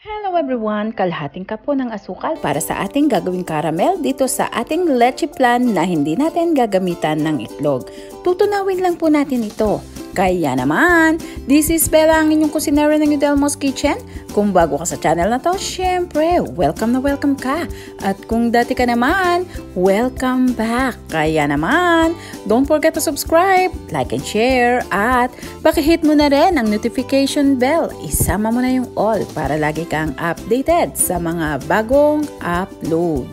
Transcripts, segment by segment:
Hello everyone! Kalahating kapo ng asukal para sa ating gagawing caramel dito sa ating leche flan na hindi natin gagamitan ng itlog. Tutunawin lang po natin ito. Kaya naman, this is Bella, ang inyong kusinera ng Udelmo's Kitchen. Kung bago ka sa channel na to, syempre, welcome na welcome ka. At kung dati ka naman, welcome back. Kaya naman, don't forget to subscribe, like and share, at pakihit mo na rin ang notification bell. Isama mo na yung all para lagi kang updated sa mga bagong upload.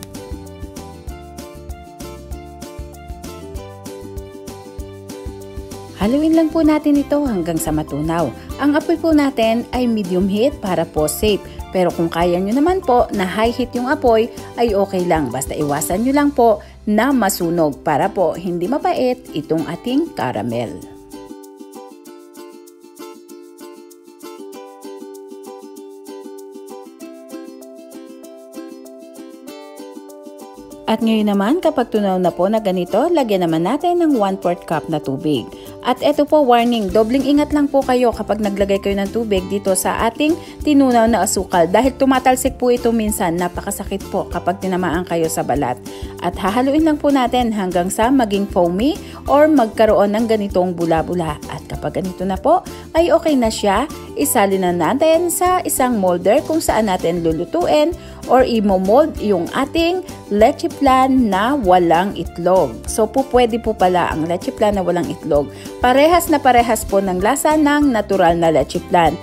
Haluin lang po natin ito hanggang sa matunaw. Ang apoy po natin ay medium heat para po safe. Pero kung kaya nyo naman po na high heat yung apoy ay okay lang. Basta iwasan nyo lang po na masunog para po hindi mapait itong ating caramel. At ngayon naman, kapag tunaw na po na ganito, lagyan naman natin ng 1/4 cup na tubig. At eto po, warning, dobling ingat lang po kayo kapag naglagay kayo ng tubig dito sa ating tinunaw na asukal dahil tumatalsik po ito minsan, napakasakit po kapag tinamaan kayo sa balat. At hahaluin lang po natin hanggang sa maging foamy or magkaroon ng ganitong bula-bula. At kapag ganito na po, ay okay na siya, isalin na natin sa isang molder kung saan natin lulutuin or i-mold yung ating leche flan na walang itlog. So pwede po pala ang leche flan na walang itlog. Parehas na parehas po ng lasa ng natural na leche flan.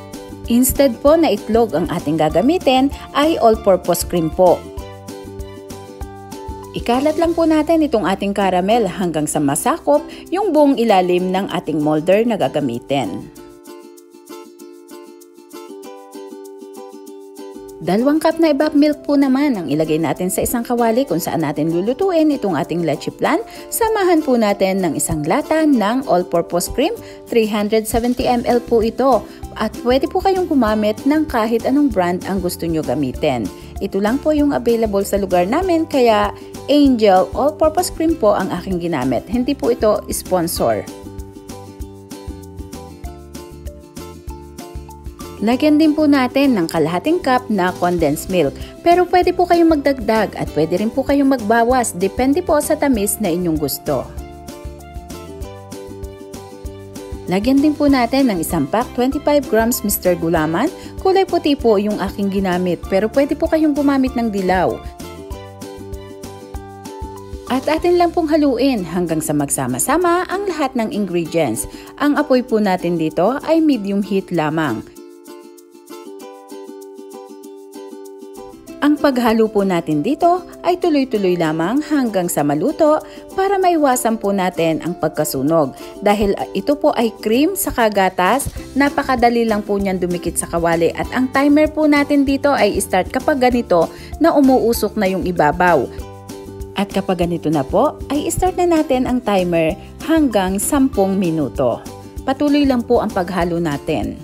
Instead po na itlog ang ating gagamitin ay all-purpose cream po. Ikalat lang po natin itong ating caramel hanggang sa masakop yung buong ilalim ng ating molder na gagamitin. 2 cup na evap milk po naman ang ilagay natin sa isang kawali kung saan natin lulutuin itong ating leche flan. Samahan po natin ng isang lata ng all-purpose cream, 370 ml po ito. At pwede po kayong gumamit ng kahit anong brand ang gusto nyo gamitin. Ito lang po yung available sa lugar namin kaya Angel all-purpose cream po ang aking ginamit. Hindi po ito sponsor. Lagyan din po natin ng kalahating cup na condensed milk. Pero pwede po kayong magdagdag at pwede rin po kayong magbawas. Depende po sa tamis na inyong gusto. Lagyan din po natin ng isang pack 25 grams Mr. Gulaman. Kulay puti po yung aking ginamit pero pwede po kayong gumamit ng dilaw. At atin lang pong haluin hanggang sa magsama-sama ang lahat ng ingredients. Ang apoy po natin dito ay medium heat lamang. Ang paghalo po natin dito ay tuloy-tuloy lamang hanggang sa maluto para maiwasan po natin ang pagkasunog. Dahil ito po ay cream sa kagatas, napakadali lang po niyan dumikit sa kawali. At ang timer po natin dito ay start kapag ganito na umuusok na yung ibabaw. At kapag ganito na po, ay start na natin ang timer hanggang 10 minuto. Patuloy lang po ang paghalo natin.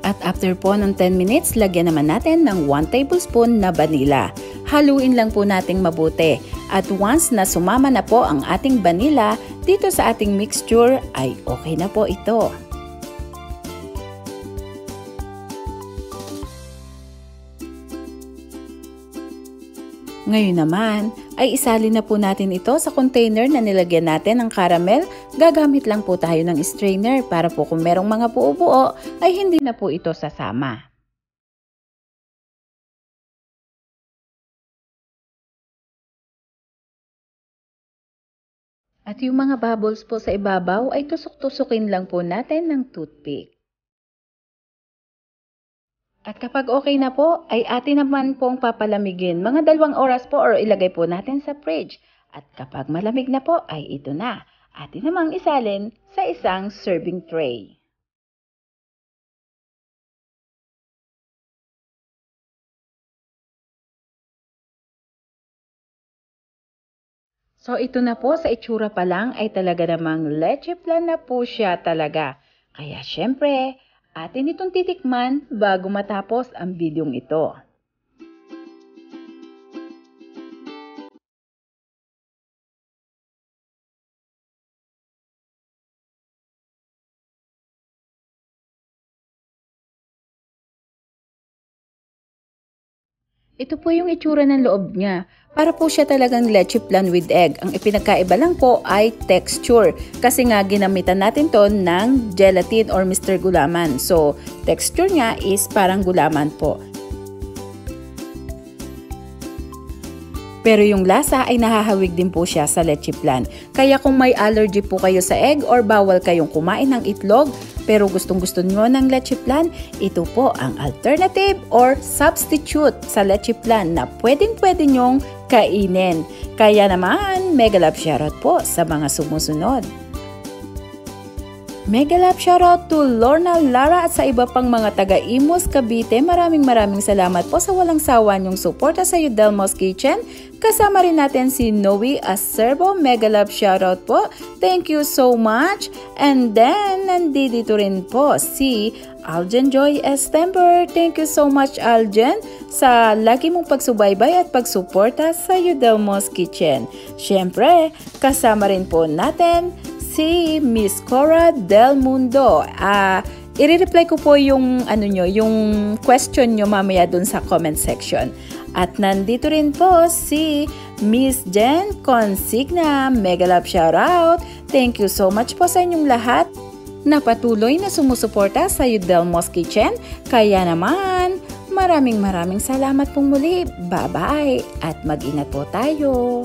At after po ng 10 minutes, lagyan naman natin ng 1 tablespoon na vanilla. Haluin lang po nating mabuti. At once na sumama na po ang ating vanilla dito sa ating mixture, ay okay na po ito. Ngayon naman, ay isalin na po natin ito sa container na nilagyan natin ng caramel. Gagamit lang po tayo ng strainer para po kung merong mga buo-buo ay hindi na po ito sasama. At yung mga bubbles po sa ibabaw ay tusok-tusukin lang po natin ng toothpick. At kapag okay na po, ay atin naman pong papalamigin. Mga 2 oras po or ilagay po natin sa fridge. At kapag malamig na po, ay ito na. Atin namang isalin sa isang serving tray. So ito na po, sa itsura pa lang ay talaga namang leche flan na po siya talaga. Kaya syempre, atin itong titikman bago matapos ang bidyong ito. Ito po yung itsura ng loob niya. Para po siya talagang leche flan with egg. Ang ipinagkaiba lang po ay texture. Kasi nga ginamitan natin to ng gelatin or Mr. Gulaman. So, texture niya is parang gulaman po. Pero yung lasa ay nahahawig din po siya sa leche flan. Kaya kung may allergy po kayo sa egg or bawal kayong kumain ng itlog, pero gustong-gusto nyo ng leche flan, ito po ang alternative or substitute sa leche flan na pwedeng-pwede nyong kainin. Kaya naman, mega love shoutout po sa mga sumusunod. Mega love shoutout to Lorna Lara at sa iba pang mga taga-Imus, Cavite. Maraming salamat po sa walang sawa niyong suporta sa Yudelmo's Kitchen. Kasama rin natin si Noe Acerbo. Mega love shoutout po. Thank you so much. And then, nandito rin po si Aljen Joy Estember. Thank you so much, Aljen, sa lagi mong pagsubaybay at pagsuporta sa Yudelmo's Kitchen. Siyempre, kasama rin po natin si Miss Cora Del Mundo. I-reply ko po yung yung question nyo mamaya dun sa comment section. At nandito rin po si Miss Jen Consigna. Mega love shoutout. Thank you so much po sa inyong lahat na patuloy na sumusuporta sa Yudelmo's Kitchen. Kaya naman, maraming salamat pong muli. Bye-bye at mag-ingat po tayo.